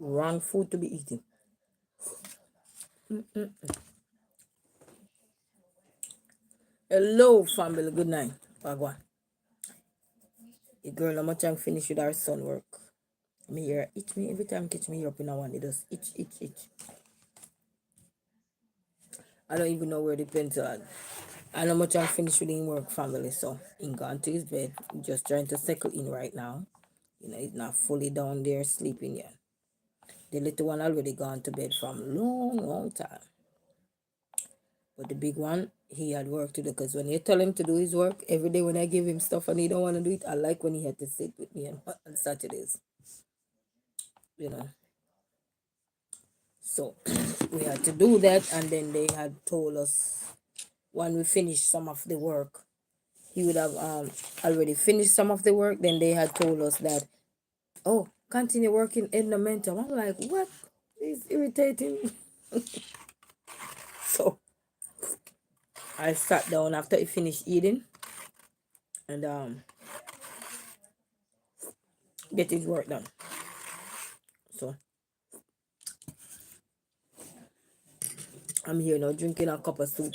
Wrong food to be eating. Hello, family. Good night. Wagwan. The girl, how much I'm finished with our son work. Me here, itch me every time catch me here up in a one. It does itch, itch, itch. I don't even know where the pencil at. I know much I'm finished with him work, family. So, he gone to his bed. Just trying to settle in right now. He's not fully down there sleeping yet. The little one already gone to bed from long, long time. But the big one, he had work to do because when you tell him to do his work, every day when I give him stuff and he don't want to do it, I like when he had to sit with me on Saturdays, you know. So we had to do that, and then they had told us when we finished some of the work, he would have already finished some of the work. Then they had told us that, oh, continue working in the mental. I'm like, what? It's irritating. So I sat down after he finished eating and get his work done. So I'm here now drinking a cup of soup.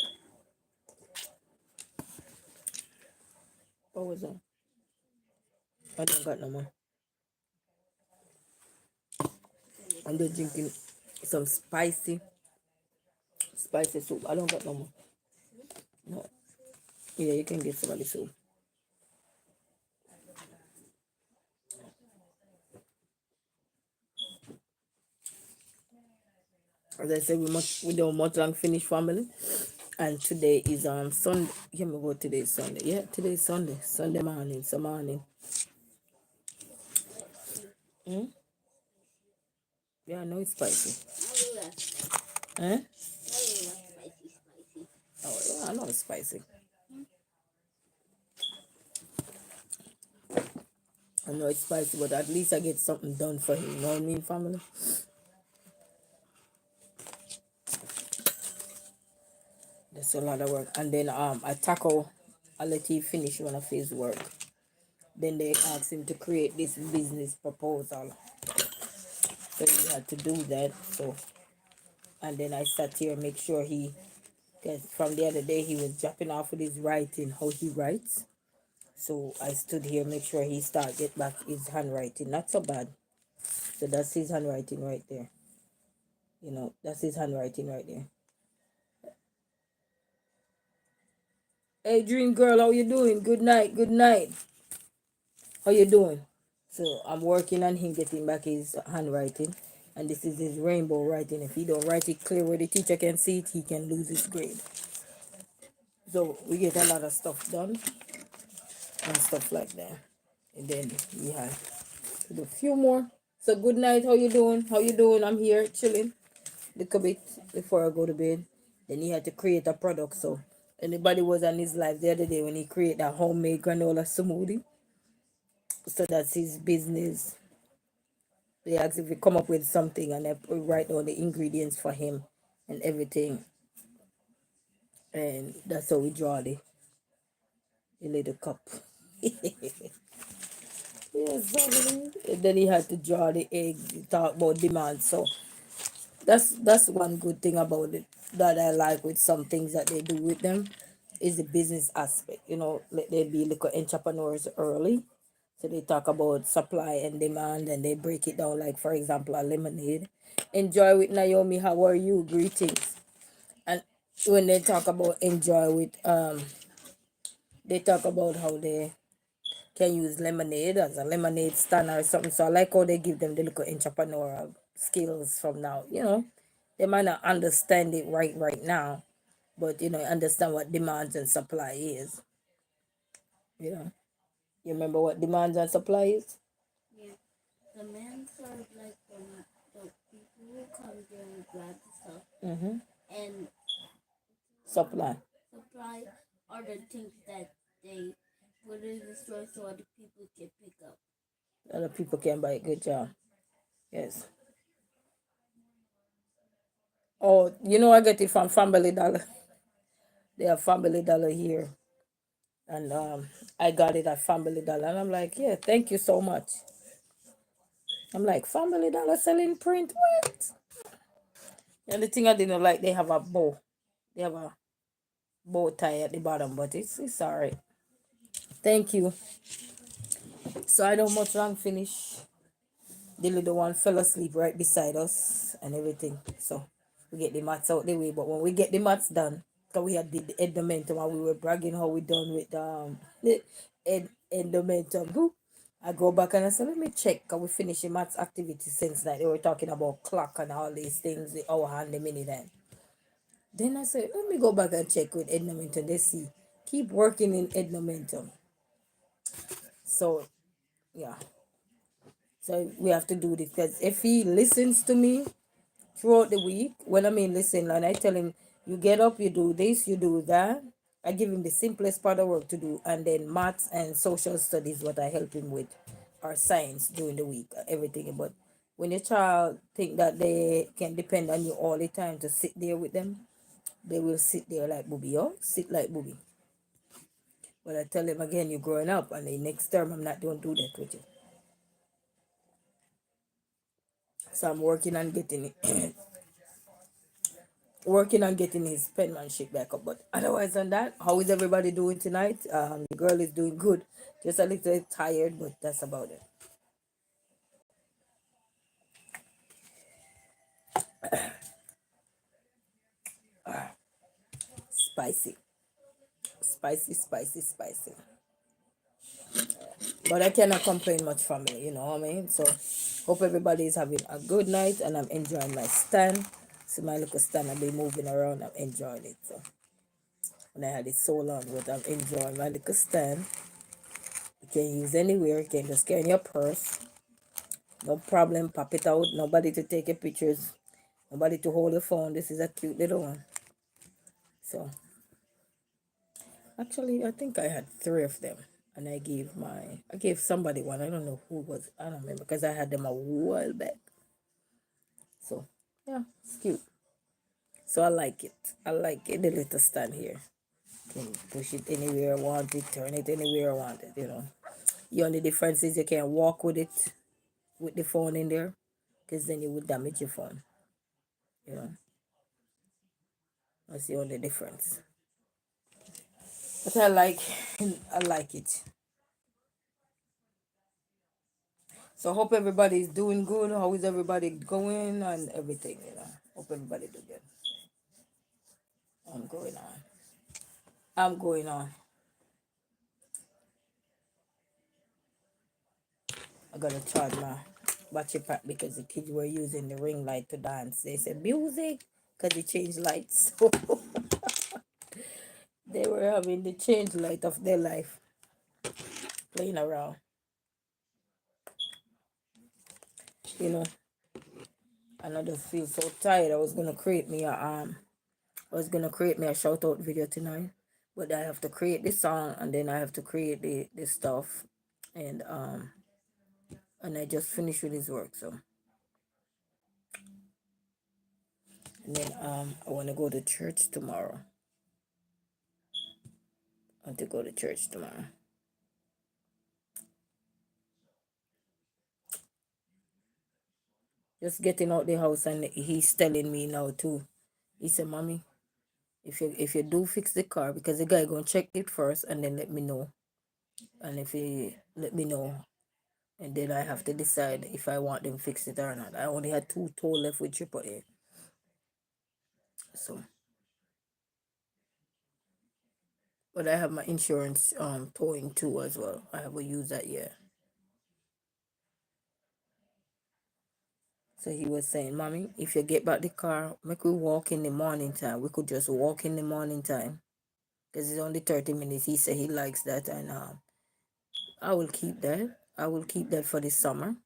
What was that? I don't got no more. I'm just drinking some spicy soup. I don't got no more. No. Yeah, you can get some of the soup. As I said, we don't much long finish family. And today is Sunday. Here we go. Today is Sunday. Yeah, today is Sunday. Sunday morning. So morning. Hmm? Yeah, I know it's spicy. Eh? Oh, yeah, I know it's spicy. I know it's spicy, but at least I get something done for him. You know what I mean, family? That's a lot of work. And then I let him finish one of his work. Then they asked him to create this business proposal. So he had to do that. So and then I sat here and make sure because from the other day he was dropping off with his writing, how he writes. So I stood here, make sure he get back his handwriting. Not so bad. So that's his handwriting right there. That's his handwriting right there. Hey, dream girl, how you doing? Good night, good night. How you doing? So I'm working on him getting back his handwriting. And this is his rainbow writing. If he don't write it clear where the teacher can see it, he can lose his grade. So we get a lot of stuff done and stuff like that. And then we have to do a few more. So good night. How you doing? How you doing? I'm here chilling a little bit before I go to bed. Then he had to create a product. So anybody was on his live the other day when he created a homemade granola smoothie. So that's his business. They asked if we come up with something and I write down the ingredients for him and everything. And that's how we draw the little cup. Yes, family. And then he had to draw the egg, talk about demand. So that's one good thing about it that I like with some things that they do with them is the business aspect. Let they be little entrepreneurs early. So they talk about supply and demand and they break it down like for example a lemonade. Enjoy with Naomi, how are you? Greetings. And when they talk about enjoy with they talk about how they can use lemonade as a lemonade stand or something. So I like how they give them the little entrepreneurial skills from now. They might not understand it right now, but understand what demands and supply is. You know, you remember what demands and supply is? Yeah, demands are like the people who come there and grab the stuff. Mm-hmm. And supply are the things that they put in the store so other people can pick up. Other people can buy it. Good job. Yes. Oh, I get it from Family Dollar. They have Family Dollar here. And I got it at Family Dollar. And I'm like, yeah, thank you so much. I'm like, Family Dollar selling print? What? And the thing I didn't like, they have a bow. They have a bow tie at the bottom, but it's alright. Thank you. So I don't much long finish. The little one fell asleep right beside us and everything. So we get the mats out the way. But when we get the mats done, because we had the endomentum and we were bragging how we done with the endomentum. I go back and I said, let me check. Because we finished the mats activity since that. They were talking about clock and all these things, the hour and the minute. Then I said, let me go back and check with endomentum. They see. Keep working in endomentum. So, yeah. So we have to do this because if he listens to me throughout the week, when I mean listen, and I tell him, you get up, you do this, you do that. I give him the simplest part of work to do, and then maths and social studies, what I help him with, or science during the week, everything. But when your child think that they can depend on you all the time to sit there with them, they will sit there like booby, oh, sit like booby. But I tell them again, you're growing up, and the next term I'm not going to do that with you. So I'm working on getting it, working on getting his penmanship back up. But otherwise than that, how is everybody doing tonight? The girl is doing good. Just a little tired, but that's about it. Spicy. Spicy, spicy, spicy. But I cannot complain much from it, you know what I mean? So hope everybody is having a good night and I'm enjoying my stand. See my little stand, I've been moving around, I'm enjoying it. So and I had it so long, but I'm enjoying my little stand. You can use anywhere, you can just carry in your purse. No problem, pop it out. Nobody to take your pictures. Nobody to hold the phone. This is a cute little one. So actually, I think I had three of them, and I gave somebody one. I don't know who was. I don't remember because I had them a while back. So yeah, it's cute. So I like it. I like it. The little stand here. Can push it anywhere I want it, turn it anywhere I want it. You know. The only difference is you can't walk with it with the phone in there, because then you would damage your phone. You know. That's the only difference. But I like it. So hope everybody's doing good. How is everybody going and everything, you know? Hope everybody do good. I'm going on. I'm going on. I gotta charge my battery pack because the kids were using the ring light to dance. They said music because they changed lights. So they were having the change light of their life playing around. You know, and I just feel so tired. I was gonna create me a shout out video tonight, but I have to create this song and then I have to create the stuff, and I just finished with his work. So and then I want to go to church tomorrow. I want to go to church tomorrow. Just getting out the house, and he's telling me now too. He said, "Mommy, if you do fix the car, because the guy gonna check it first and then let me know, and if he let me know, and then I have to decide if I want them fix it or not. I only had two tow left with AAA, so but I have my insurance towing too as well. I haven't used that yet." So he was saying, "Mommy, if you get back the car, make we walk in the morning time. We could just walk in the morning time because it's only 30 minutes." He said he likes that, and I will keep that. I will keep that for the summer,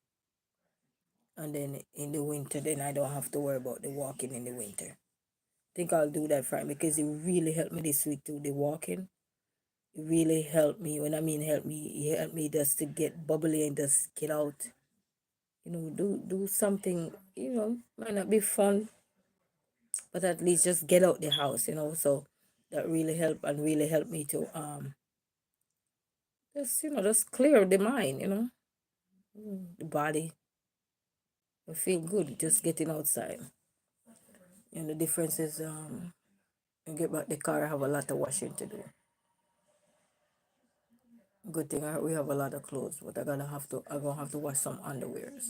and then in the winter, then I don't have to worry about the walking in the winter. I think I'll do that for him because it really helped me this week too. The walking, it really helped me. When I mean help me, it helped me just to get bubbly and just get out. You know, do something. You know, might not be fun, but at least just get out the house. You know, so that really helped me to just just clear the mind. You know, the body. I feel good just getting outside. And the difference is I get back the car, I have a lot of washing to do. Good thing we have a lot of clothes, but I'm gonna have to wash some underwears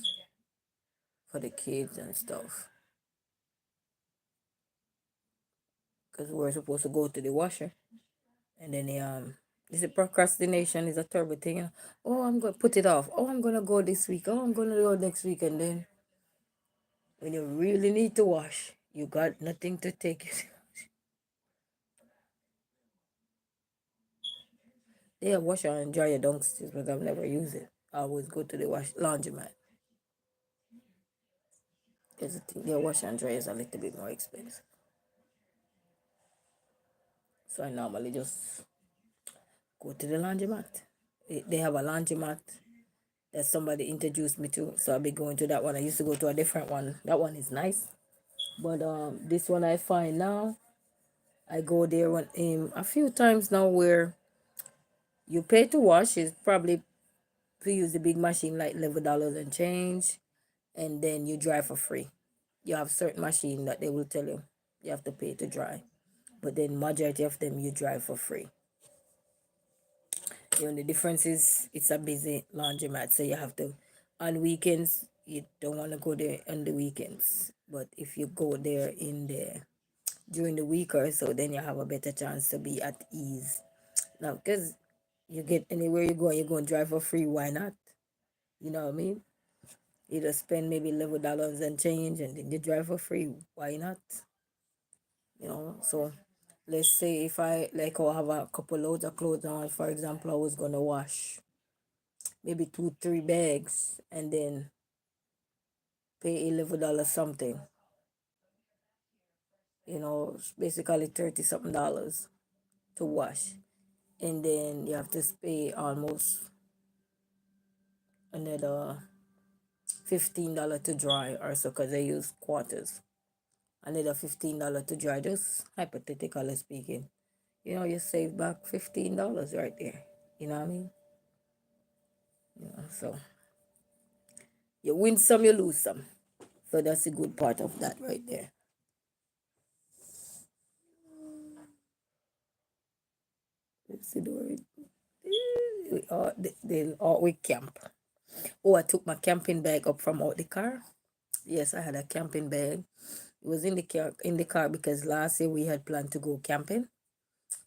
for the kids and stuff. Because we're supposed to go to the washer. And then this is procrastination is a terrible thing. Oh, I'm gonna put it off. Oh, I'm gonna go this week. Oh, I'm gonna go next week. And then when you really need to wash, you got nothing to take it. They have washer and dryer downstairs, but I've never used it. I always go to the laundromat. Because the thing, their washer and dryer is a little bit more expensive. So I normally just go to the laundromat. They have a laundromat that somebody introduced me to, so I'll be going to that one. I used to go to a different one. That one is nice, but this one I find now, I go there a few times now where you pay to wash is probably to use the big machine like $11 and change, and then you dry for free. You have certain machine that they will tell you have to pay to dry, but then majority of them you dry for free. The only difference is it's a busy laundromat, so you have to, on weekends, you don't want to go there on the weekends. But if you go there during the week or so, then you have a better chance to be at ease. Now, because you get anywhere you're going to drive for free, why not? You know what I mean? You just spend maybe $11 and change and then you drive for free. Why not? So let's say if I'll have a couple loads of clothes on, for example, I was going to wash maybe 2-3 bags and then pay $11 something. It's basically 30 something dollars to wash. And then you have to pay almost another $15 to dry or so because they use quarters. Another $15 to dry, just hypothetically speaking. You save back $15 right there. You know what I mean? So you win some, you lose some. So that's a good part of that right there. Let's see the word. We camp. Oh, I took my camping bag up from out the car. Yes, I had a camping bag. It was in the car because last year we had planned to go camping.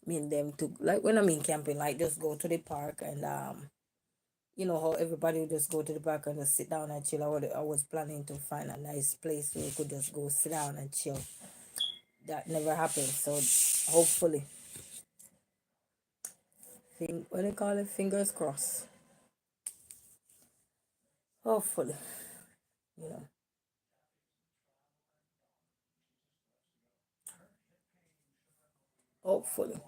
Me and them took, like, when I mean camping, like just go to the park and you know how everybody would just go to the park and just sit down and chill. I was planning to find a nice place where we could just go sit down and chill. That never happened. So hopefully, what do you call it? Fingers crossed. Hopefully, you know, hopefully.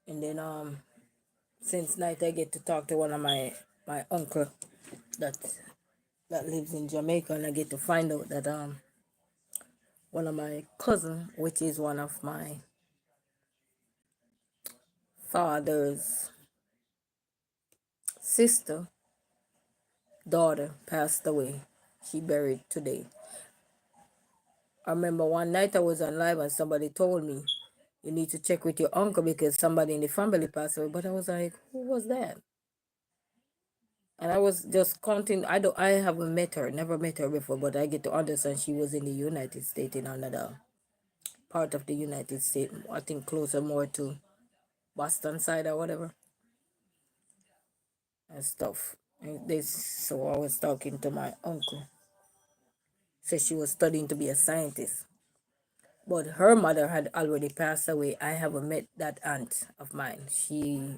And then since night I get to talk to one of my uncle that that lives in Jamaica, and I get to find out that one of my cousin, which is one of my father's sister daughter, passed away. She buried today. I remember one night I was on live and somebody told me you need to check with your uncle because somebody in the family passed away. But I was like, who was that? And I was just counting. I haven't met her, never met her before, but I get to understand she was in the United States, in another part of the United States. I think closer more to Boston side or whatever and stuff. So I was talking to my uncle. Said she was studying to be a scientist. But her mother had already passed away. I haven't met that aunt of mine.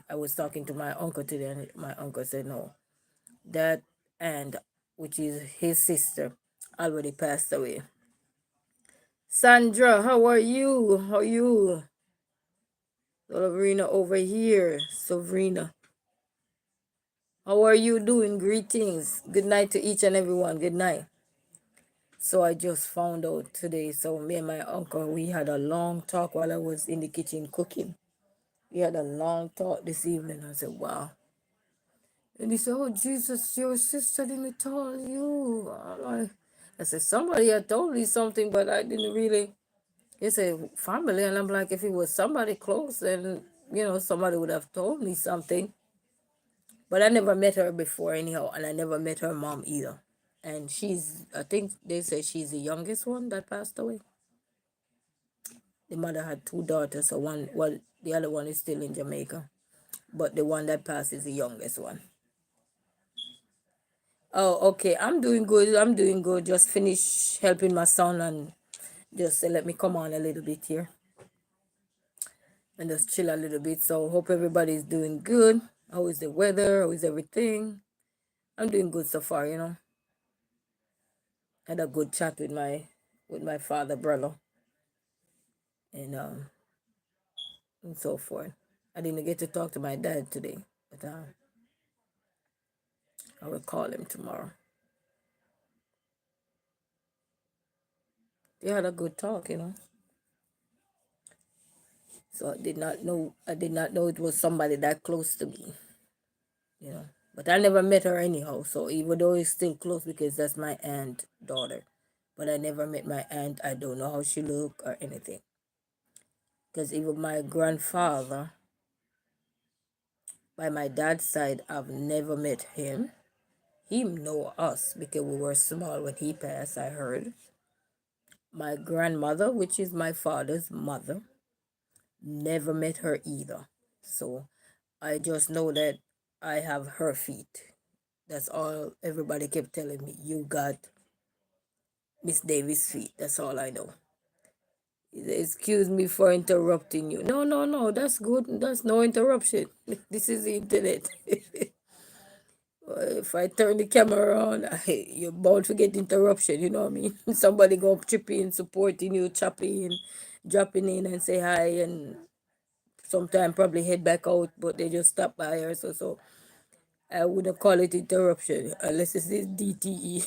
I was talking to my uncle today, and my uncle said no. That aunt, which is his sister, already passed away. Sandra, how are you? How are you? Sabrina over here. Sabrina. How are you doing? Greetings. Good night to each and everyone. Good night. So I just found out today. So me and my uncle, we had a long talk while I was in the kitchen cooking. We had a long talk this evening. I said, wow. And he said, "Oh, Jesus, your sister didn't tell you." I'm like, I said, "Somebody had told me something, but I didn't really." He said, "Family." And I'm like, if it was somebody close, then, somebody would have told me something. But I never met her before, anyhow, and I never met her mom either. And I think they say she's the youngest one that passed away. The mother had two daughters, so the other one is still in Jamaica. But the one that passed is the youngest one. Oh, okay. I'm doing good. I'm doing good. Just finished helping my son and just let me come on a little bit here and just chill a little bit. So hope everybody's doing good. How is the weather? How is everything? I'm doing good so far. Had a good chat with my father, brother, and and so forth. I didn't get to talk to my dad today, but I will call him tomorrow. They had a good talk. So I did not know it was somebody that close to me. But I never met her anyhow. So even though it's still close because that's my aunt daughter, but I never met my aunt. I don't know how she look or anything. Because even my grandfather, by my dad's side, I've never met him. He know us because we were small when he passed, I heard. My grandmother, which is my father's mother, never met her either. So I just know that I have her feet. That's all everybody kept telling me. You got Miss Davis' feet. That's all I know. Excuse me for interrupting you. No, no, no. That's good. That's no interruption. This is the internet. If I turn the camera on, you're bound to get interruption. You know what I mean? Somebody go chip in, supporting you, chopping in, dropping in and say hi, and sometime probably head back out, but they just stop by or so. So I wouldn't call it interruption unless it's this DTE.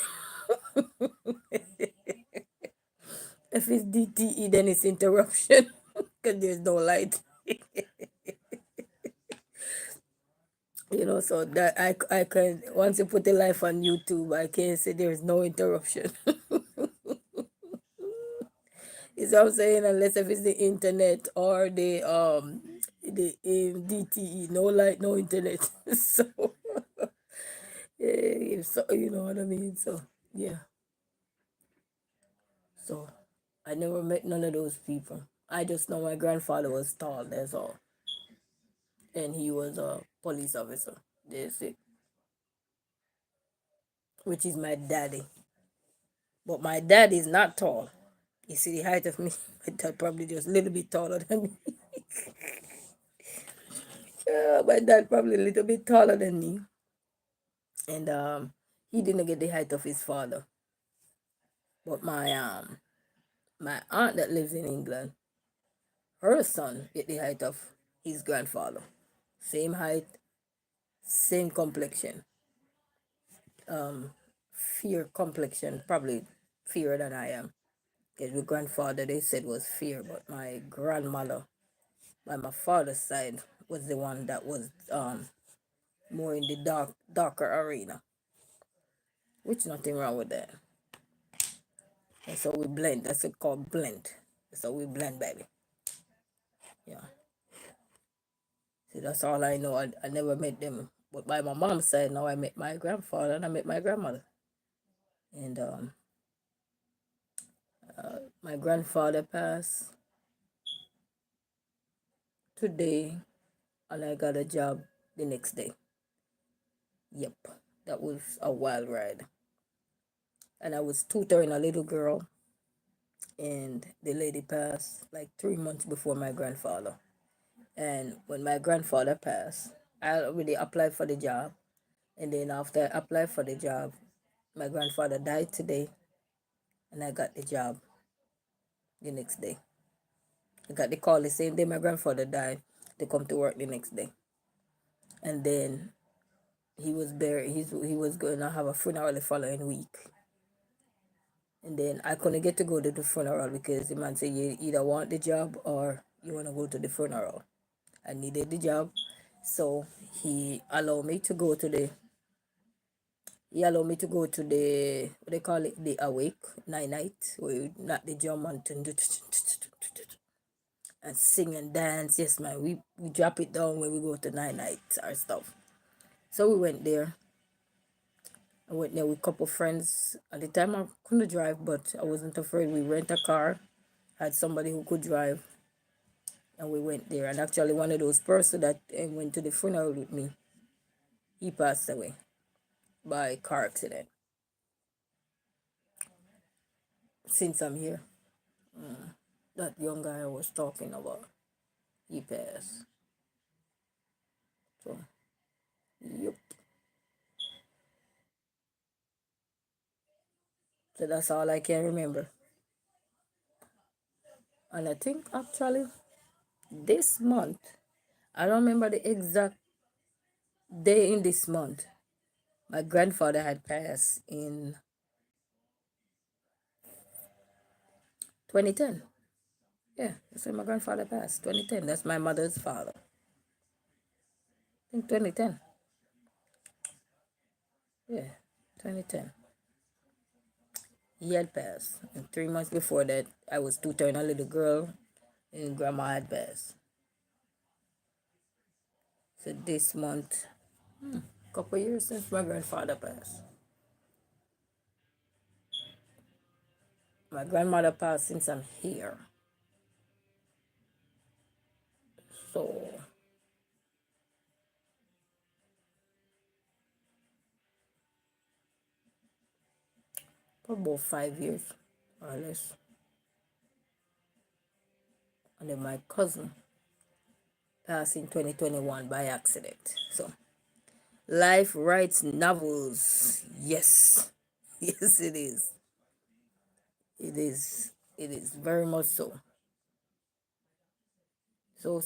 If it's DTE, then it's interruption because there's no light. So that I can, once you put the live on YouTube, I can say there's no interruption. Is what I'm saying, unless if it's the internet or the DTE, no light, no internet. So so you know what I mean. So yeah, so I never met none of those people. I just know my grandfather was tall. That's all, and he was a police officer. That's it, which is my daddy. But my dad is not tall. You see the height of me? My dad probably just a little bit taller than me. My dad probably a little bit taller than me. And he didn't get the height of his father. But my aunt that lives in England, her son get the height of his grandfather. Same height, same complexion. Fair complexion, probably fairer than I am. Because my grandfather they said was fair, but my grandmother by my father's side was the one that was more in the darker arena. Which nothing wrong with that. And so we blend. That's it called blend. So we blend, baby. Yeah. See, that's all I know. I never met them. But by my mom's side, now I met my grandfather and I met my grandmother. And my grandfather passed today, and I got a job the next day. Yep, that was a wild ride. And I was tutoring a little girl, and the lady passed like 3 months before my grandfather. And when my grandfather passed, I already applied for the job. And then after I applied for the job, my grandfather died today, and I got the job the next day. I got the call the same day my grandfather died to come to work the next day. And then he was buried. He was going to have a funeral the following week. And then I couldn't get to go to the funeral because the man said you either want the job or you want to go to the funeral. I needed the job, So he allowed me to go to the he allowed me to go to the what they call it, the awake night where you knock the drum and sing and dance. Yes, man, we drop it down when we go to night or stuff. So we went there. I went there with a couple friends. At the time, I couldn't drive, but I wasn't afraid. We rent a car, had somebody who could drive, and we went there. And actually, one of those persons that went to the funeral with me, he passed away by car accident. Since I'm here, that young guy I was talking about, he passed. So, yep. So that's all I can remember. And I think actually this month, I don't remember the exact day in this month. My grandfather had passed in 2010. Yeah, that's when my grandfather passed. 2010. That's my mother's father. I think 2010. Yeah, 2010. He had passed. And 3 months before that, I was two turning a little girl, and grandma had passed. So this month, couple years since my grandfather passed. My grandmother passed since I'm here. So for about 5 years or less. And then my cousin passed in 2021 by accident. So life writes novels. Yes. Yes, it is. It is. It is very much so. So.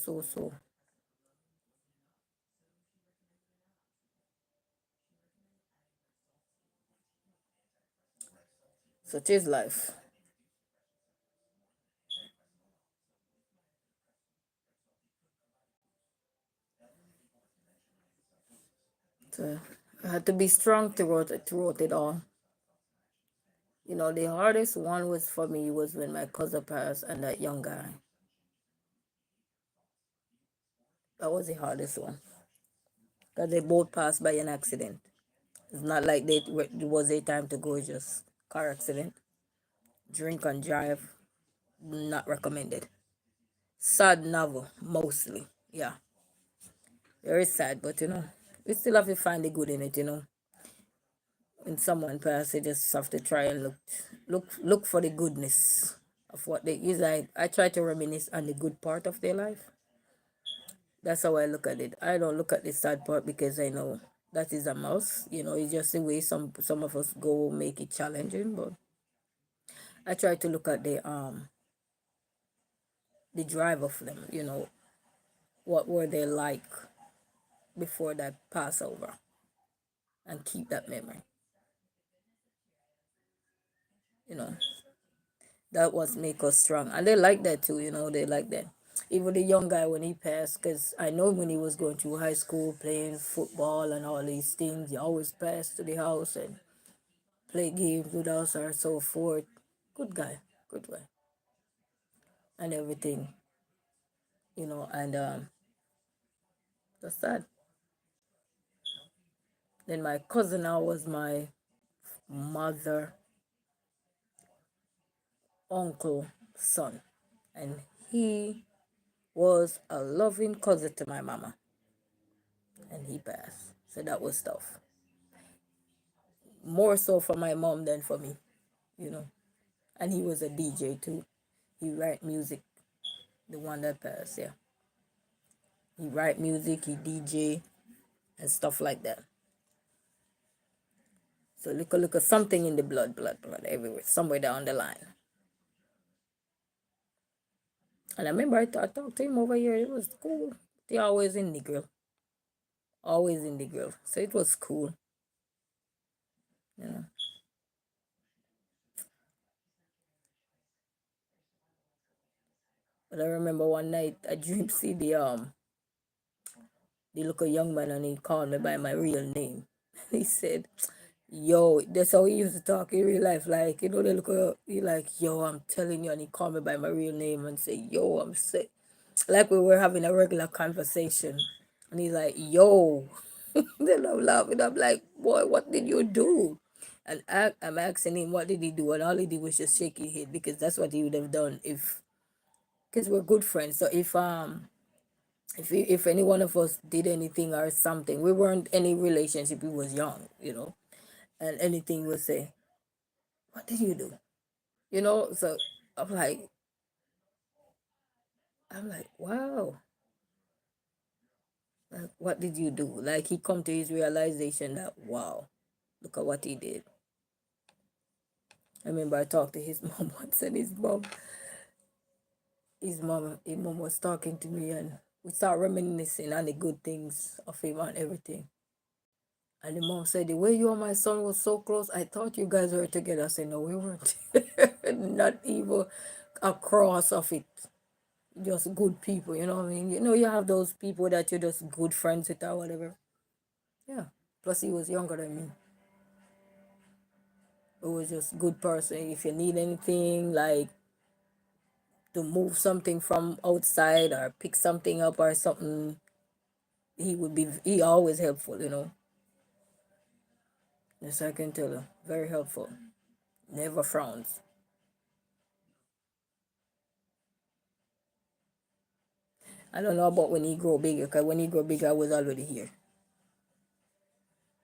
Such is life. So I had to be strong throughout it all. You know, the hardest one was for me was when my cousin passed and that young guy. That was the hardest one. Because they both passed by an accident. It's not like it was a time to go, just car accident. Drink and drive, not recommended. Sad novel, mostly. Yeah, very sad, but we still have to find the good in it. When someone passes, you just have to try and look for the goodness of what they use. I try to reminisce on the good part of their life. That's how I look at it. I don't look at the sad part because I know that is a must. It's just the way some of us go make it challenging. But I try to look at the drive of them. What were they like before that Passover, and keep that memory. You know that was make us strong, and they like that too. They like that. Even the young guy when he passed, because I know when he was going through high school playing football and all these things, he always passed to the house and play games with us or so forth. Good guy, good guy, and everything. And that's that. Then my cousin now was my mother, uncle, son, and he was a loving cousin to my mama, and he passed. So that was tough. More so for my mom than for me, you know. And he was a DJ too. He write music, the one that passed, yeah. He write music, he DJ and stuff like that. So look at something in the blood everywhere, somewhere down the line. And I remember I talked to him over here. It was cool. He always in the grill, always in the grill. So it was cool, you know. But I remember one night I dreamed see the little young man, and he called me by my real name. He said, yo, that's how he used to talk in real life. Like, the little, he like, yo, I'm telling you. And he called me by my real name and say, yo, I'm sick. Like we were having a regular conversation. And he's like, yo. Then I'm laughing. I'm like, boy, what did you do? And I'm asking him, what did he do? And all he did was just shake his head, because that's what he would have done if, because we're good friends. So if any one of us did anything or something, we weren't any relationship. We was young, and anything would say, "What did you do?" So I'm like, wow, like, what did you do? Like, he come to his realization that, wow, look at what he did. I remember I talked to his mom once, and his mom was talking to me, and we start reminiscing on the good things of him and everything. And the mom said, the way you and my son was so close, I thought you guys were together. I said, no, we weren't. Not even a cross of it. Just good people, you know what I mean? You have those people that you're just good friends with or whatever. Yeah. Plus, he was younger than me. It was just good person. If you need anything, like to move something from outside or pick something up or something, he always helpful. Yes, I can tell you. Very helpful. Never frowns. I don't know about when he grow bigger, because when he grow bigger, I was already here.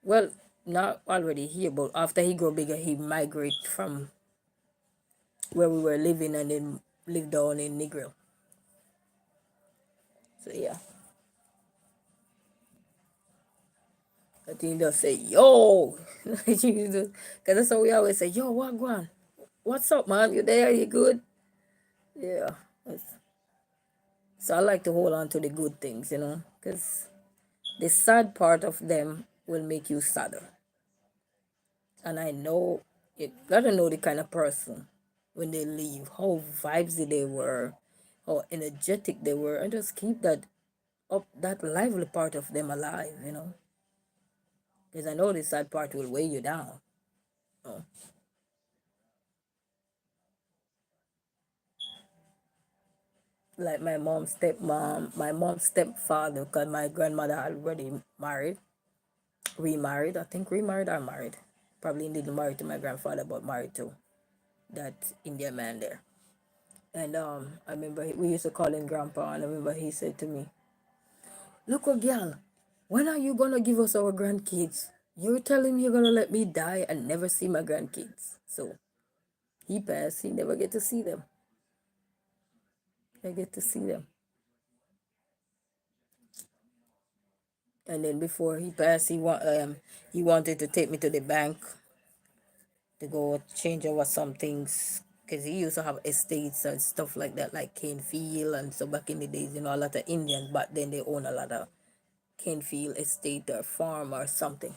Well, not already here, but after he grow bigger, he migrate from where we were living and then live down in Negril. So yeah, I think they'll say, yo, because that's how we always say, yo, what going? What's up, man? You there? You good? Yeah. So I like to hold on to the good things, because the sad part of them will make you sadder. And I know you gotta know the kind of person when they leave, how vibesy they were, how energetic they were, and just keep that lively part of them alive. Because I know the sad part will weigh you down. Oh. Like my mom's stepfather, because my grandmother had already married, remarried, I think remarried or married. Probably didn't marry to my grandfather, but married to that Indian man there. And I remember we used to call him grandpa, and I remember he said to me, look, a girl, when are you gonna give us our grandkids? You're telling me you're gonna let me die and never see my grandkids. So he passed, he never get to see them. I get to see them. And then before he passed, he wanted to take me to the bank to go change over some things, because he used to have estates and stuff like that, like Canefield. And so back in the days, a lot of Indians, but then they own a lot of Canefield estate or farm or something.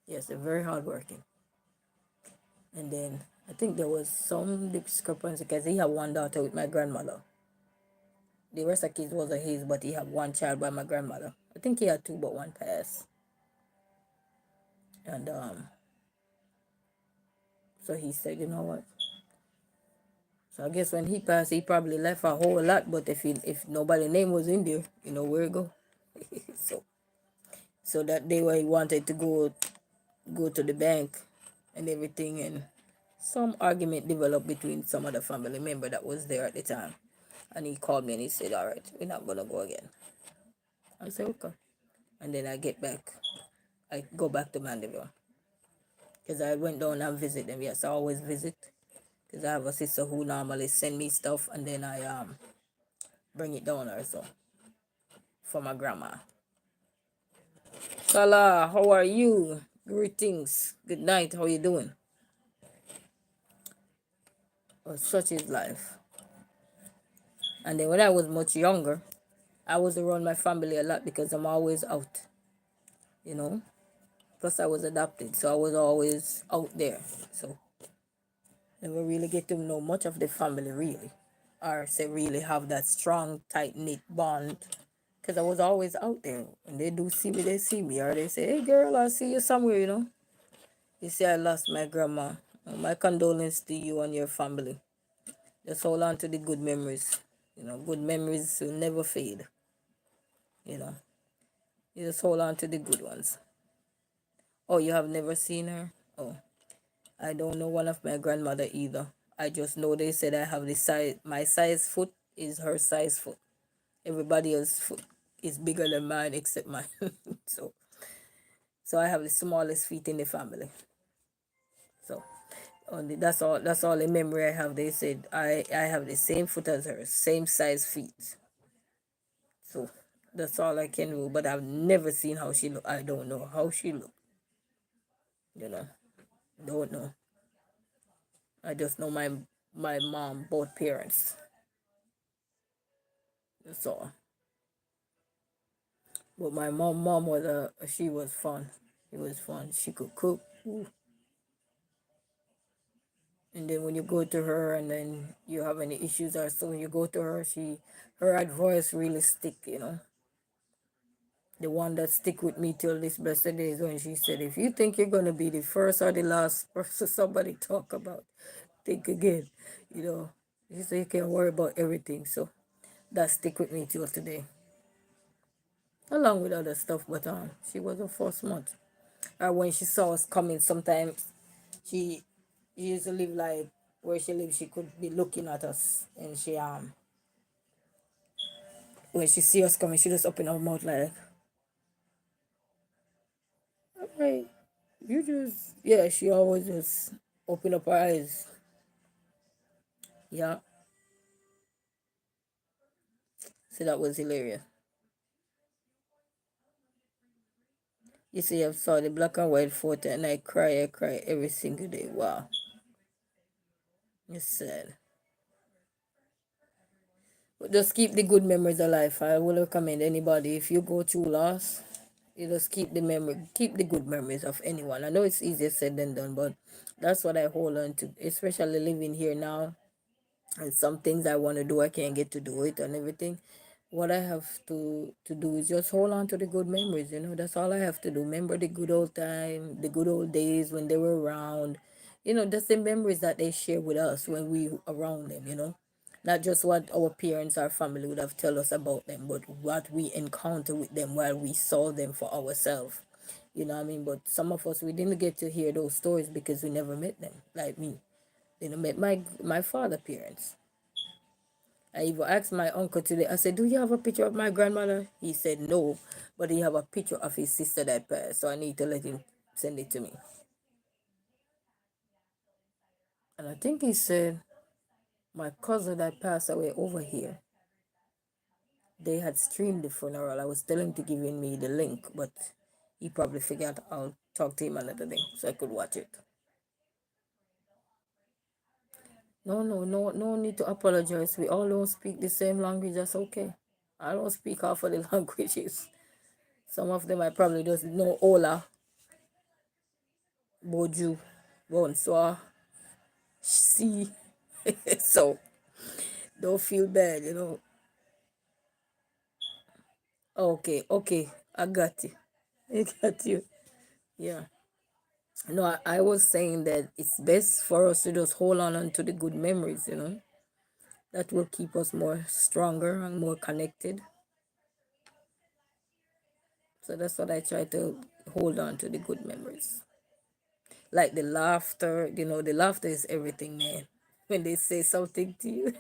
Yes, they're very hardworking. And then I think there was some discrepancy, because he had one daughter with my grandmother. The rest of the kids wasn't his, but he had one child by my grandmother. I think he had two, but one passed. And so he said, you know what? So I guess when he passed, he probably left a whole lot. But if nobody name was in there, where it go. so so that day when he wanted to go to the bank and everything, and some argument developed between some other family member that was there at the time. And he called me and he said, all right, we're not gonna go again. I said, okay. And then I go back to Mandeville, because I went down and visit them. Yes, I always visit, because I have a sister who normally send me stuff, and then I bring it down also for my grandma. Salah, how are you? Greetings. Good night. How you doing? Oh, such is life. And then when I was much younger, I was around my family a lot, because I'm always out, you know. Plus I was adopted, so I was always out there. So never really get to know much of the family really, or say really have that strong, tight knit bond. because I was always out there. When they do see me, they see me, or they say, "Hey, girl, I see you somewhere," you know. You see, I lost my grandma. My condolence to you and your family. Just hold on to the good memories. You know, good memories will never fade. You know, you just hold on to the good ones. Oh, you have never seen her? Oh, I don't know one of my grandmother either. I just know they said I have the size, my size foot is her size foot. Everybody else's foot is bigger than mine except mine. so, so I have the smallest feet in the family. So, only that's all the memory I have. They said I have the same foot as her, same size feet. So that's all I can do. But I've never seen how she look. I don't know how she look. You know, don't know. I just know my mom, both parents. That's all. But my mom was she was fun. It was fun. She could cook. Ooh. And then when you go to her and then you have any issues or so, when you go to her, her advice really stick, you know. The one that stick with me till this blessed day is when she said, if you think you're gonna be the first or the last person somebody talk about, think again. You know. She said you can't worry about everything. So that stick with me till today. Along with other stuff, but she was the first month. When she saw us coming sometimes she used to live like where she lives she could be looking at us and she when she see us coming she just open her mouth like right you just yeah she always just open up her eyes yeah so that was hilarious. You see I saw the black and white photo and I cry every single day. Wow, it's sad. But just keep the good memories alive. I will recommend anybody if you go through loss, you just keep the good memories of anyone. I know it's easier said than done, but that's what I hold on to, especially living here now. And some things I want to do, I can't get to do it and everything. What I have to do is just hold on to the good memories. You know, that's all I have to do. Remember the good old time, the good old days when they were around. You know, that's the memories that they share with us when we around them. You know, not just what our parents, our family would have tell us about them, but what we encounter with them while we saw them for ourselves. You know what I mean? But some of us we didn't get to hear those stories because we never met them, like me. You know, met my father parents. I even asked my uncle today, I said, do you have a picture of my grandmother? He said no, but he have a picture of his sister that passed, so I need to let him send it to me. And I think he said my cousin that passed away over here, they had streamed the funeral. I was telling him to give me the link, but he probably forgot. I'll talk to him another day so I could watch it. No, no, no, no need to apologize. We all don't speak the same language. That's okay. I don't speak half of the languages. Some of them I probably just know Ola, Boju, Bonsoir, Si. So don't feel bad, you know. Okay, okay, I got you. I got you. Yeah. No, I was saying that it's best for us to just hold on to the good memories, you know. That will keep us more stronger and more connected. So that's what I try to hold on to the good memories. Like the laughter, you know, the laughter is everything, man. When they say something to you,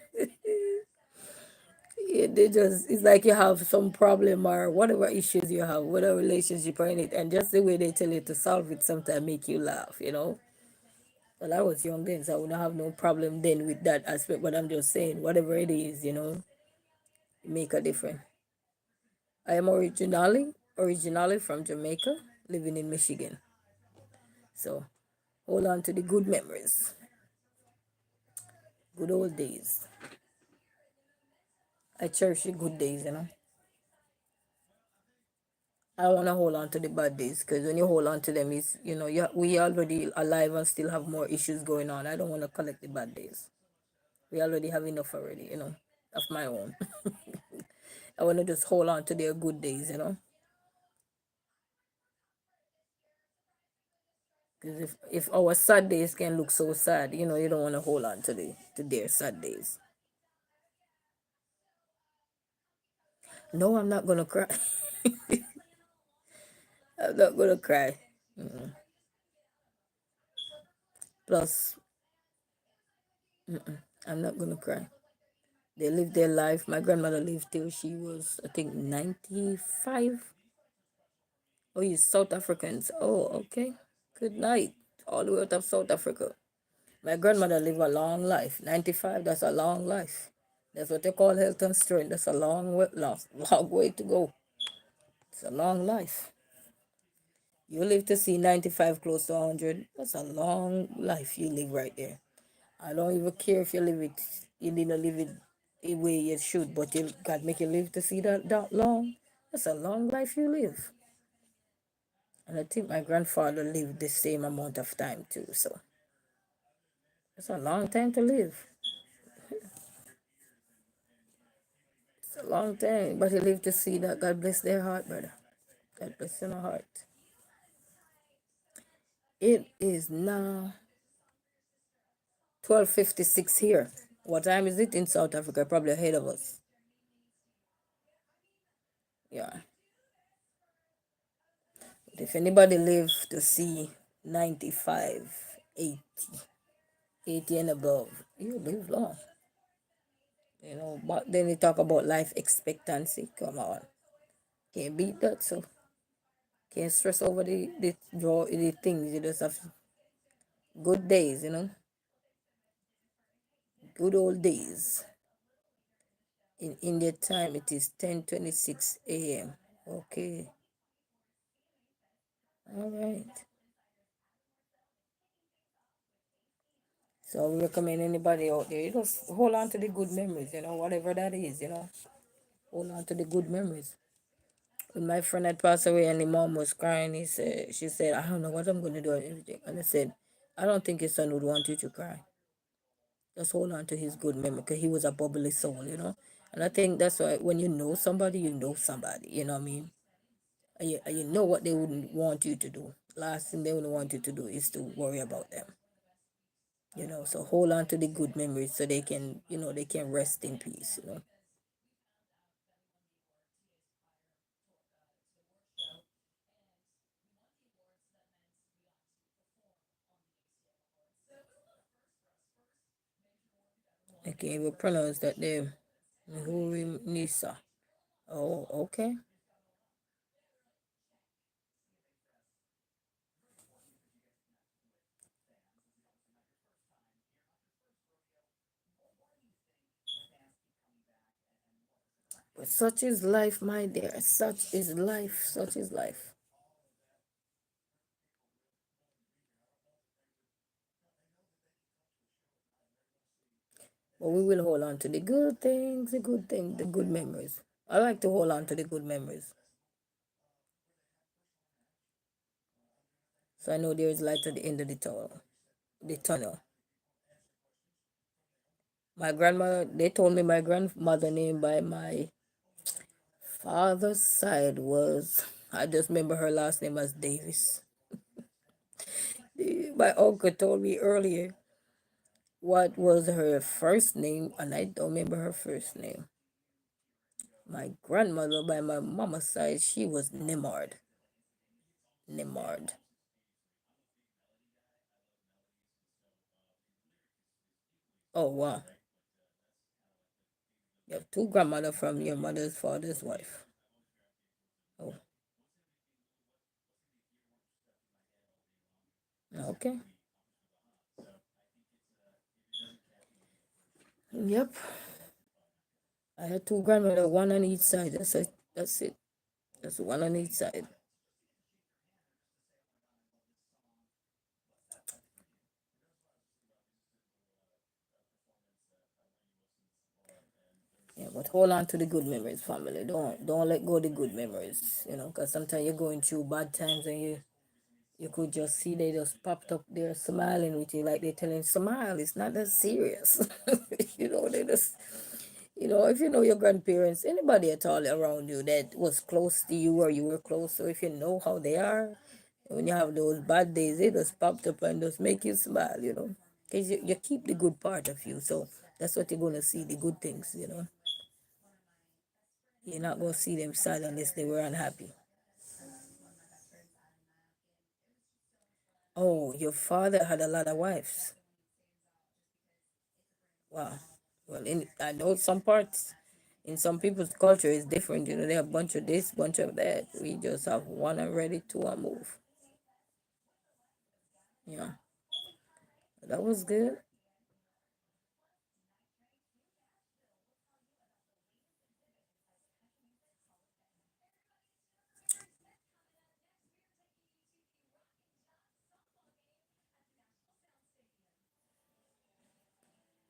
yeah, they just it's like you have some problem or whatever issues you have, whatever relationship or anything, and just the way they tell you to solve it sometimes make you laugh, you know. Well, I was young then, so I wouldn't have no problem then with that aspect. But I'm just saying, whatever it is, you know, make a difference. I am originally from Jamaica, living in Michigan. So hold on to the good memories, good old days. I cherish the good days, you know. I want to hold on to the bad days because when you hold on to them, is you know, we already alive and still have more issues going on. I don't want to collect the bad days. We already have enough already, you know, of my own. I want to just hold on to their good days, you know. Because if our sad days can look so sad, you know, you don't want to hold on to their sad days. No, I'm not gonna cry. I'm not gonna cry. Mm-mm. Plus, I'm not gonna cry. They lived their life. My grandmother lived till she was, I think, 95. Oh, you South Africans. Oh, okay. Good night. All the way out of South Africa. My grandmother lived a long life. 95, that's a long life. That's what they call health and strength. That's a long way to go. It's a long life. You live to see 95 close to 100. That's a long life you live right there. I don't even care if you live it, you didn't live it the way you should, but you God make you live to see that long. That's a long life you live. And I think my grandfather lived the same amount of time too. So it's a long time to live. It's a long time. But he lived to see that. God bless their heart, brother. God bless their heart. It is now 12:56 here. What time is it in South Africa? Probably ahead of us. Yeah. If anybody live to see 95, 80 and above, you live long. You know, but then you talk about life expectancy. Come on. Can't beat that, so can't stress over the things. You just have good days, you know. Good old days. In India time it is 10:26 a.m. Okay. All right. So we recommend anybody out there, you just hold on to the good memories, you know, whatever that is, you know. Hold on to the good memories. When my friend had passed away and the mom was crying, she said, I don't know what I'm gonna do and everything. And I said, I don't think his son would want you to cry. Just hold on to his good memory because he was a bubbly soul, you know. And I think that's why when you know somebody, you know what I mean? And you know what they wouldn't want you to do. Last thing they would want you to do is to worry about them. You know, so hold on to the good memories so they can, you know, they can rest in peace, you know. I can't even pronounce that name. Mihuri Nisa. Oh, okay. But such is life, my dear. Such is life. Such is life. But we will hold on to the good things, the good memories. I like to hold on to the good memories. So I know there is light at the end of the tunnel. The tunnel. My grandmother, they told me my grandmother name by my father's side was, I just remember her last name as Davis. My uncle told me earlier what was her first name, and I don't remember her first name. My grandmother by my mama's side, she was Nimard. Nimard. Oh, wow. You have two grandmother from your mother's father's wife. Oh, okay. Yep. I had two grandmother, one on each side. That's it. That's it. That's one on each side. Yeah, but hold on to the good memories, family. Don't let go of the good memories. You know, because sometimes you're going through bad times and you could just see they just popped up there smiling with you like they're telling you, smile, it's not that serious. You know, they just If you know your grandparents, anybody at all around you that was close to you or you were close, so if you know how they are, when you have those bad days, they just popped up and just make you smile. Because you keep the good part of you, so that's what you're going to see, the good things. You're not going to see them sad unless they were unhappy. Oh, your father had a lot of wives. Wow. Well, I know some parts, in some people's culture, it's different. They have a bunch of this, bunch of that. We just have one and ready to move. Yeah, that was good.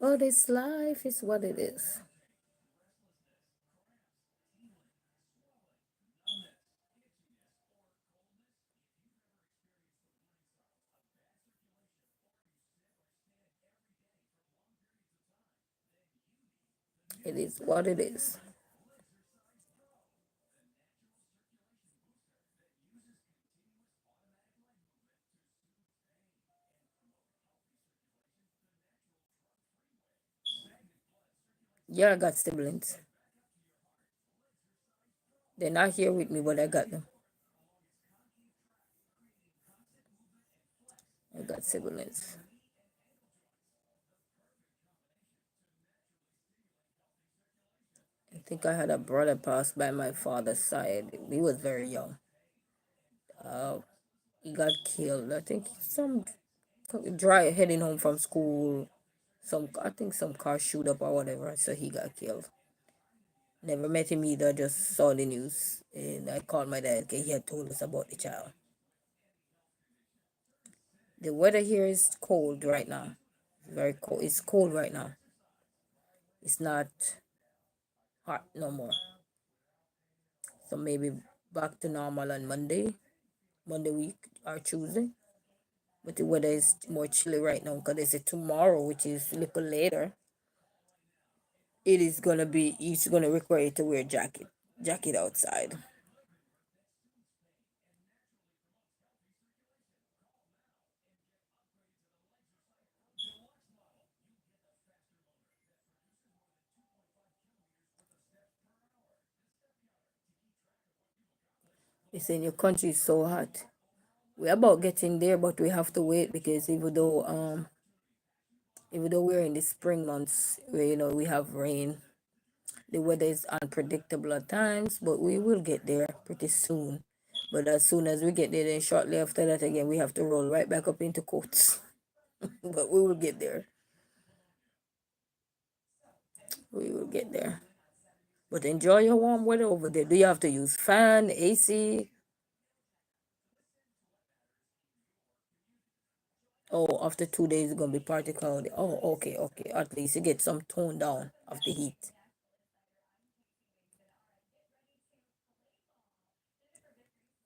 But this life is what it is. It is what it is. Yeah, I got siblings. They're not here with me, but I got them. I got siblings. I think I had a brother pass by my father's side. He was very young. Uh, he got killed. I think some dry heading home from school. I think some car shoot up or whatever. So he got killed. Never met him either. Just saw the news, and I called my dad. Okay, he had told us about the child. The weather here is cold right now. Very cold. It's cold right now. It's not hot no more. So maybe back to normal on Monday week or Tuesday. But the weather is more chilly right now because they say tomorrow, which is a little later, it's gonna require you to wear a jacket outside. They say your country is so hot. We're about getting there, but we have to wait because even though we're in the spring months where we have rain, the weather is unpredictable at times, but we will get there pretty soon. But as soon as we get there, then shortly after that again, we have to roll right back up into coats. But we will get there. We will get there. But enjoy your warm weather over there. Do you have to use fan, AC? Oh, after 2 days, it's gonna be party cloudy. Oh, okay, okay. At least you get some tone down of the heat.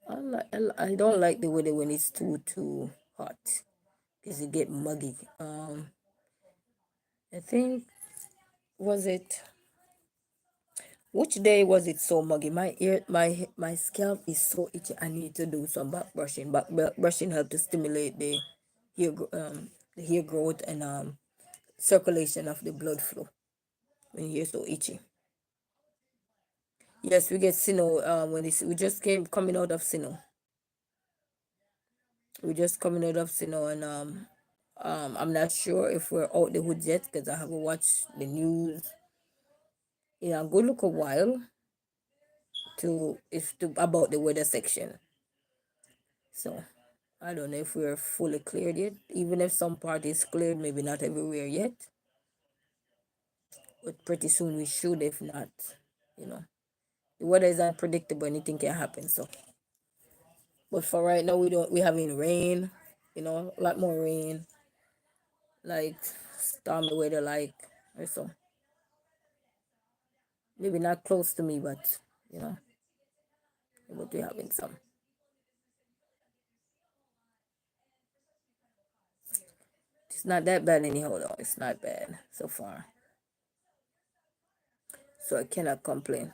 I don't like the weather when it's too hot because it get muggy. I think was it which day was it so muggy? My scalp is so itchy. I need to do some back brushing. Brushing help to stimulate the hair growth and circulation of the blood flow when you're so itchy. Yes, we get snow. We just came coming out of snow. We're just coming out of snow, and I'm not sure if we're out the woods yet because I haven't watched the news in a good look a while to about the weather section. So I don't know if we're fully cleared yet. Even if some part is cleared, maybe not everywhere yet. But pretty soon we should, if not, you know. The weather is unpredictable, anything can happen. So but for right now we having rain, a lot more rain, like stormy weather or so. Maybe not close to me, you know, but we having some. It's not that bad anyhow though. It's not bad so far. so I cannot complain.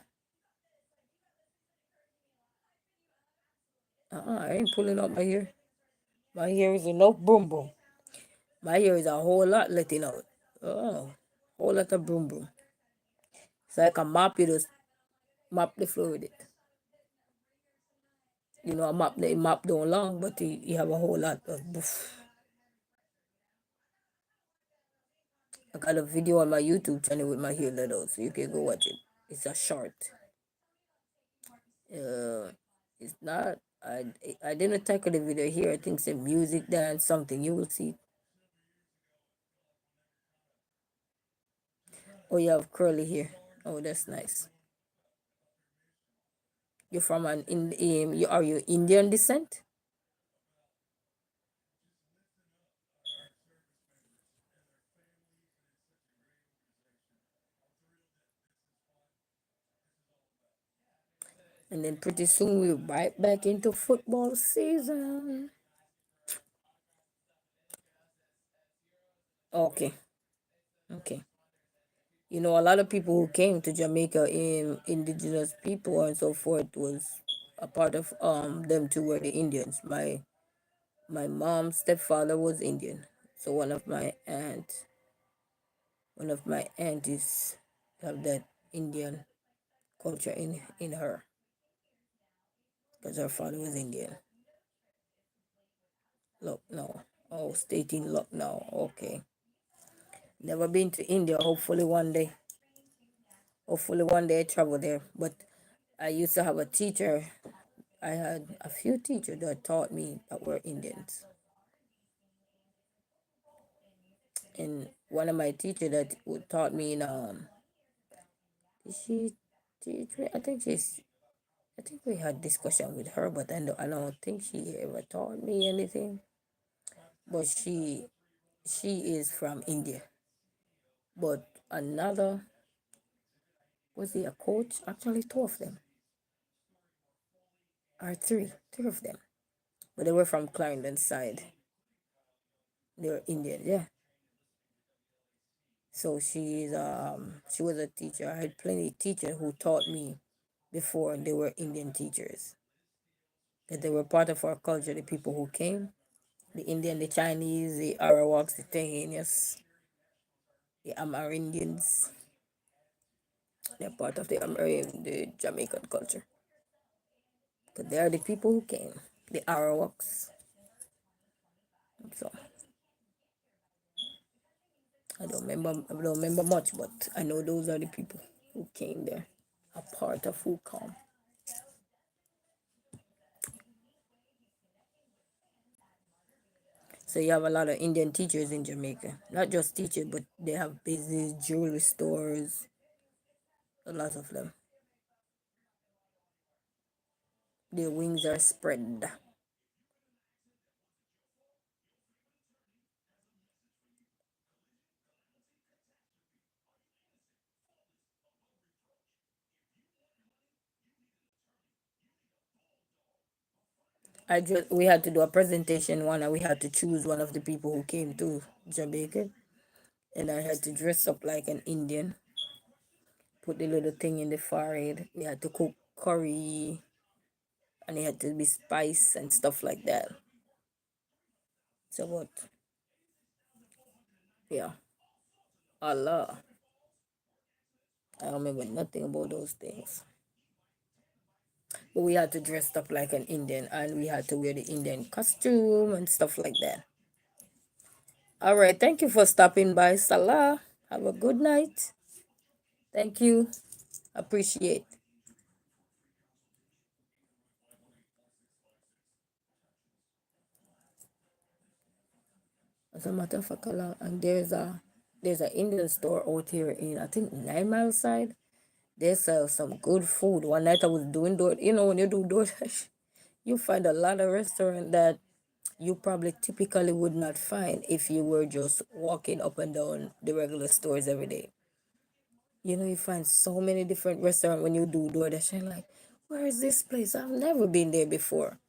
I ain't pulling out my hair. My hair is enough boom boom. My hair is a whole lot letting out. Oh, whole lot of boom boom. So I can mop it, just mop the floor with it. You know, a mop don't long, but you have a whole lot of boof. I got a video on my YouTube channel with my hair let out, so you can go watch it. It's a short. Uh, it's not. I didn't tackle the video here. I think it's a music dance something. You will see. Oh, you have curly hair. Oh, that's nice. You're from are you Indian descent? And then pretty soon we're right back into football season. Okay, okay. You know, a lot of people who came to Jamaica, indigenous people and so forth, was a part of them too were the Indians. My mom's stepfather was Indian, so one of my aunties have that Indian culture in her because her father was Indian. Lucknow, oh, state in Lucknow. Okay, never been to India. Hopefully one day I travel there. But I used to have a teacher. I had a few teachers that taught me that were Indians. And one of my teachers that taught me in did she teach me? I think we had discussion with her, but I don't think she ever taught me anything. But she is from India. But another was he a coach? Actually, two of them or three of them. But they were from Clarendon side. They were Indian, yeah. So she was a teacher. I had plenty of teachers who taught me before they were Indian teachers. That they were part of our culture, the people who came. The Indian, the Chinese, the Arawaks, the Tehanians, the Amerindians. They're part of the Jamaican culture. Because they are the people who came. The Arawaks. So I don't remember much, but I know those are the people who came there. A part of who come. So you have a lot of Indian teachers in Jamaica. Not just teachers, but they have business, jewelry stores, a lot of them. Their wings are spread. We had to do a presentation one, and we had to choose one of the people who came to Jamaica, and I had to dress up like an Indian, put the little thing in the forehead. We had to cook curry, and it had to be spice and stuff like that. So what? Yeah, Allah. I don't remember nothing about those things. But we had to dress up like an Indian, and we had to wear the Indian costume and stuff like that. All right, thank you for stopping by, Salah. Have a good night. Thank you. Appreciate. As a matter of fact, and there's an Indian store out here in I think 9 Mile side. They sell some good food. One night I was doing door, when you do DoorDash, you find a lot of restaurant that you probably typically would not find if you were just walking up and down the regular stores every day. You find so many different restaurants when you do DoorDash. And like, where is this place? I've never been there before.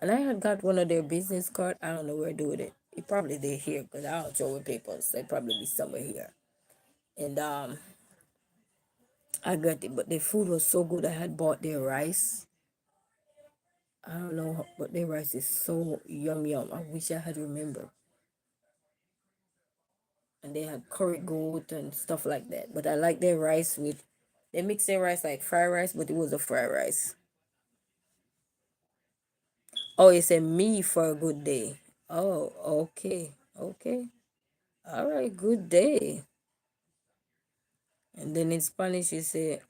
And I had got one of their business card. I don't know where to do with it. It probably they here because I don't throw away papers. They probably be somewhere here. And I got it, but the food was so good. I had bought their rice. I don't know, but their rice is so yum yum. I wish I had remembered. And they had curry goat and stuff like that. But I like their rice with, they mix their rice like fried rice, but it was a fried rice. Oh, it's a me for a good day. Oh, okay, okay, all right, good day. And then in Spanish you say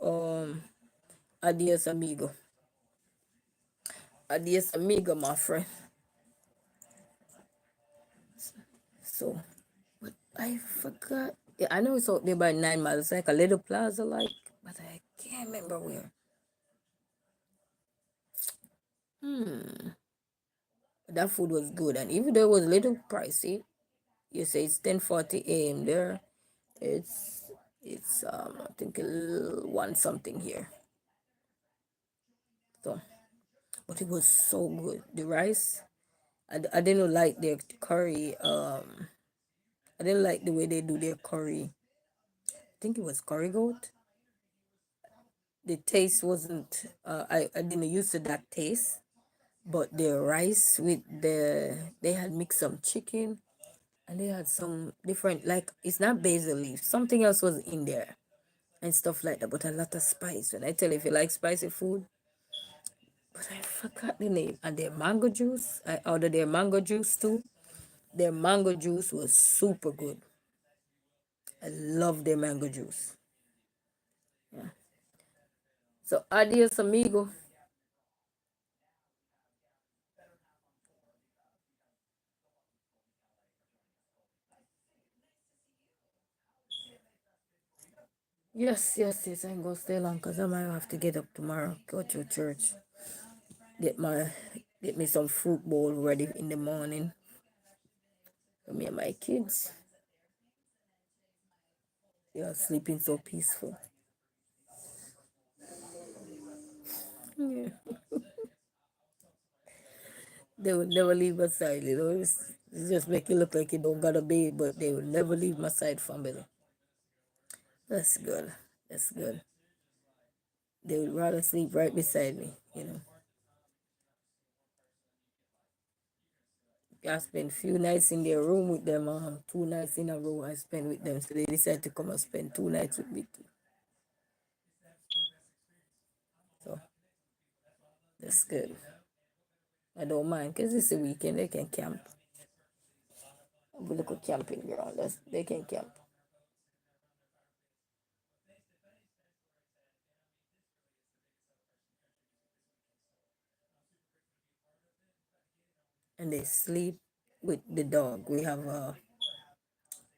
adios amigo. Adios amigo, my friend. So, but I forgot. Yeah, I know it's out there by 9 miles. It's like a little plaza, like, but I can't remember where. Hmm. That food was good, and even though it was a little pricey, you say it's 10:40 a.m. there. It's I think a little one something here. So, but it was so good. The rice, I didn't like their curry. I didn't like the way they do their curry. I think it was curry goat. The taste wasn't. I didn't used to that taste. But the rice with they had mixed some chicken and they had some different, like, it's not basil leaf. Something else was in there and stuff like that. But a lot of spice. When I tell you, if you like spicy food, but I forgot the name. And their mango juice. I ordered their mango juice too. Their mango juice was super good. I love their mango juice. Yeah. So adios amigo. Yes, yes, yes. I'm gonna stay long because I might have to get up tomorrow, go to church, get my get me some fruit bowl ready in the morning for me and my kids. They are sleeping so peaceful. Yeah. They will never leave my side, you know. It's just make it look like you don't got a baby, but they will never leave my side, family. That's good. That's good. They would rather sleep right beside me, you know. I spent few nights in their room with them. 2 nights in a row I spent with them. So they decided to come and spend 2 nights with me too. So that's good. I don't mind because it's a weekend. They can camp. We look at camping ground. They can camp. And they sleep with the dog. We have a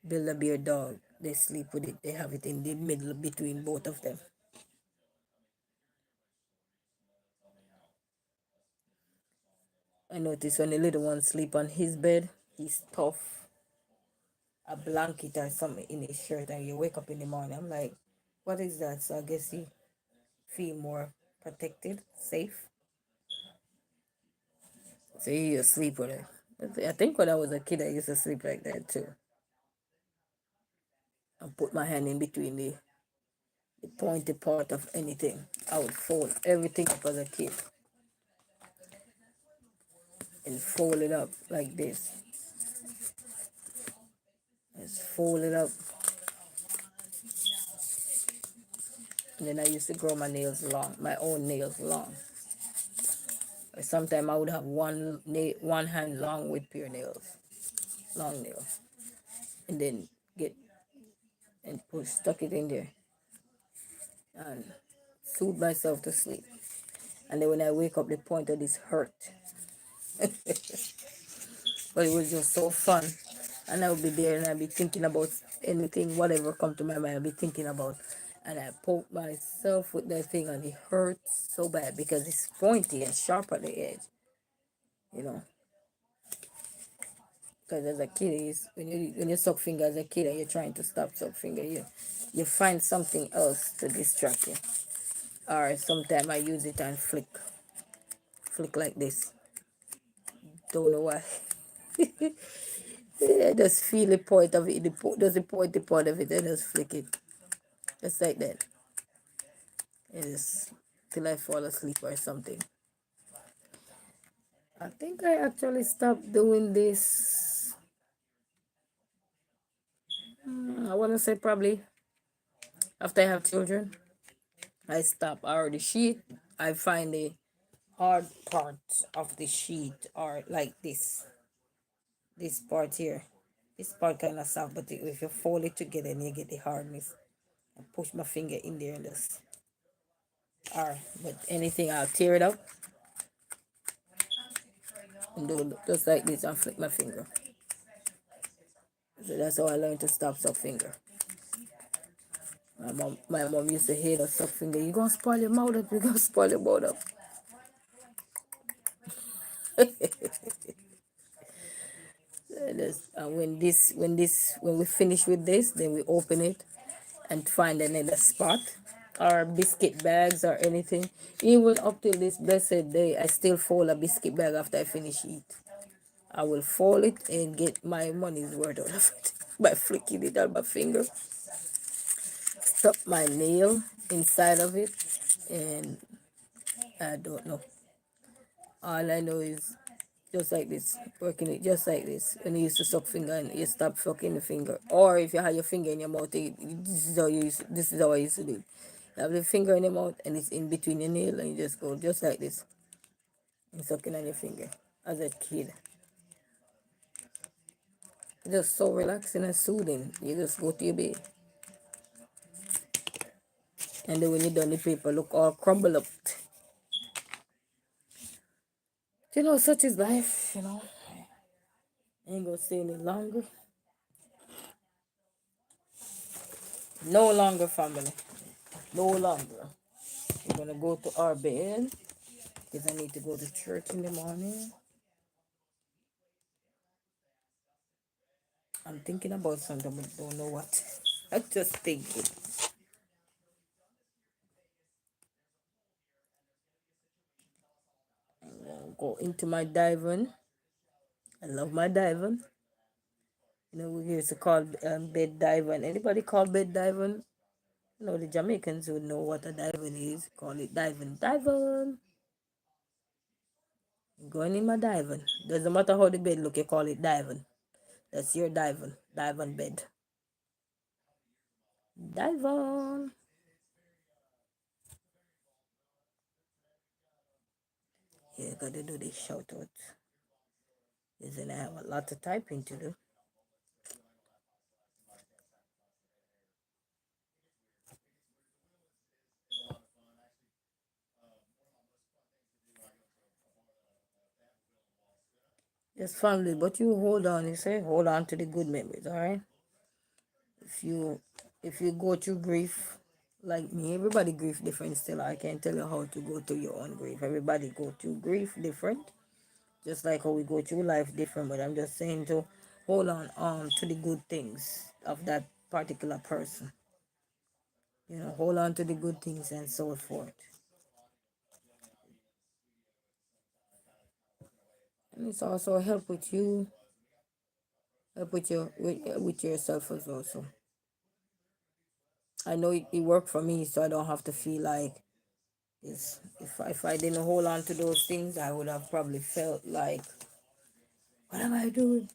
Build a Bear dog. They sleep with it. They have it in the middle between both of them. I notice when the little one sleep on his bed, he's tough. A blanket or something in his shirt, and you wake up in the morning. I'm like, what is that? So I guess he feel more protected, safe. So he used to sleep with it. I think when I was a kid, I used to sleep like that too. And put my hand in between the pointy part of anything. I would fold everything up as a kid and fold it up like this. Just fold it up. And then I used to grow my nails long, my own nails long. Sometimes I would have one hand long with pure nails, long nails, and then get and push stuck it in there and soothe myself to sleep. And then when I wake up, the point of this hurt. But it was just so fun. And I would be there and I'd be thinking about anything, whatever come to my mind, I'd be thinking about. And I poke myself with that thing and it hurts so bad because it's pointy and sharp at the edge, you know. Because as a kid, when you suck finger as a kid and you're trying to stop suck finger, you find something else to distract you. Or sometimes I use it and flick like this. Don't know why. I just feel the point of it, just the pointy part of it, I just flick it. Just like that. It is till I fall asleep or something. I think I actually stopped doing this. I want to say probably after I have children, I stop. Or the sheet, I find the hard part of the sheet or like this part here. This part kind of soft, but if you fold it together and you get the hardness, I push my finger in there and just, or but anything, I'll tear it up and do just like this and flick my finger. So that's how I learned to stop suck finger. My mom used to hate us suck finger. You gonna spoil your mouth up, you gonna spoil your mouth up. And when we finish with this, then we open it and find another spot or biscuit bags or anything. Even up till this blessed day, I still fold a biscuit bag after I finish eat. I will fold it and get my money's worth out of it by flicking it on my finger, stuck my nail inside of it, and I don't know. All I know is just like this, working it just like this. When you used to suck finger and you stop sucking the finger, or if you have your finger in your mouth, this is how I used to do it. You have the finger in your mouth and it's in between your nail, and you just go just like this and sucking on your finger. As a kid, it's just so relaxing and soothing. You just go to your bed, and then when you're done, the paper look all crumbled up. Such is life. Ain't gonna stay any longer. No longer, family. No longer. We're gonna go to our bed because I need to go to church in the morning. I'm thinking about something, but don't know what. I'm just thinking. Go into my diving. I love my diving. We used to call bed diving. Anybody call bed diving? The Jamaicans would know what a diving is. Call it diving. Diving. Going in my diving. Doesn't matter how the bed look, you call it diving. That's your diving. Diving bed. Diving. Yeah, gotta do this shout out. Isn't I have a lot of typing to do. Just family, but you hold on. You say hold on to the good memories, all right? If you if you go through grief like me, everybody grief different still. I can't tell you how to go through your own grief. Everybody go through grief different, just like how we go through life different. But I'm just saying to hold on to the good things of that particular person. Hold on to the good things and so forth. And it's also help with you, help with yourself as well. So I know it worked for me, so I don't have to feel like if I didn't hold on to those things, I would have probably felt like, what am I doing?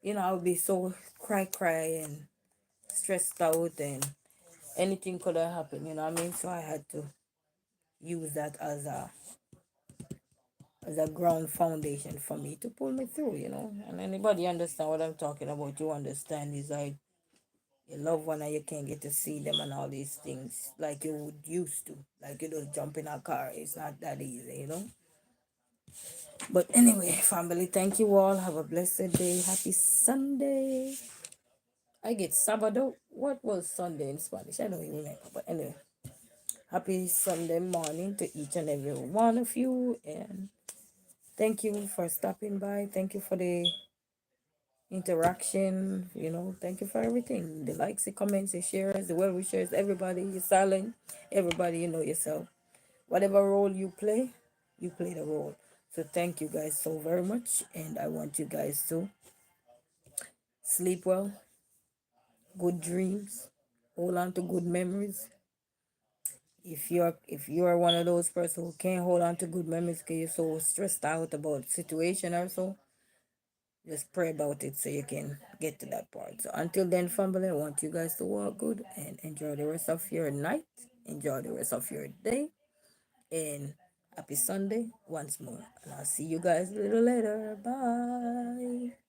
I would be so cry and stressed out, and anything could have happened. You know what I mean? So I had to use that as a ground foundation for me to pull me through. And anybody understand what I'm talking about? You understand? Is like your loved one and you can't get to see them and all these things like you would used to. Like you just jump in a car. It's not that easy. But anyway, family, thank you all. Have a blessed day. Happy Sunday. I get Sabado. What was Sunday in Spanish? I don't even remember. But anyway, happy Sunday morning to each and every one of you. And thank you for stopping by. Thank you for the interaction. Thank you for everything. The likes, the comments, the shares, the well wishers, everybody. You're silent. Everybody, you know yourself. Whatever role you play the role. So thank you guys so very much. And I want you guys to sleep well, good dreams, hold on to good memories. If you're one of those person who can't hold on to good memories because you're so stressed out about situation or so, just pray about it so you can get to that part. So until then, family, I want you guys to walk good and enjoy the rest of your night. Enjoy the rest of your day. And happy Sunday once more. And I'll see you guys a little later. Bye.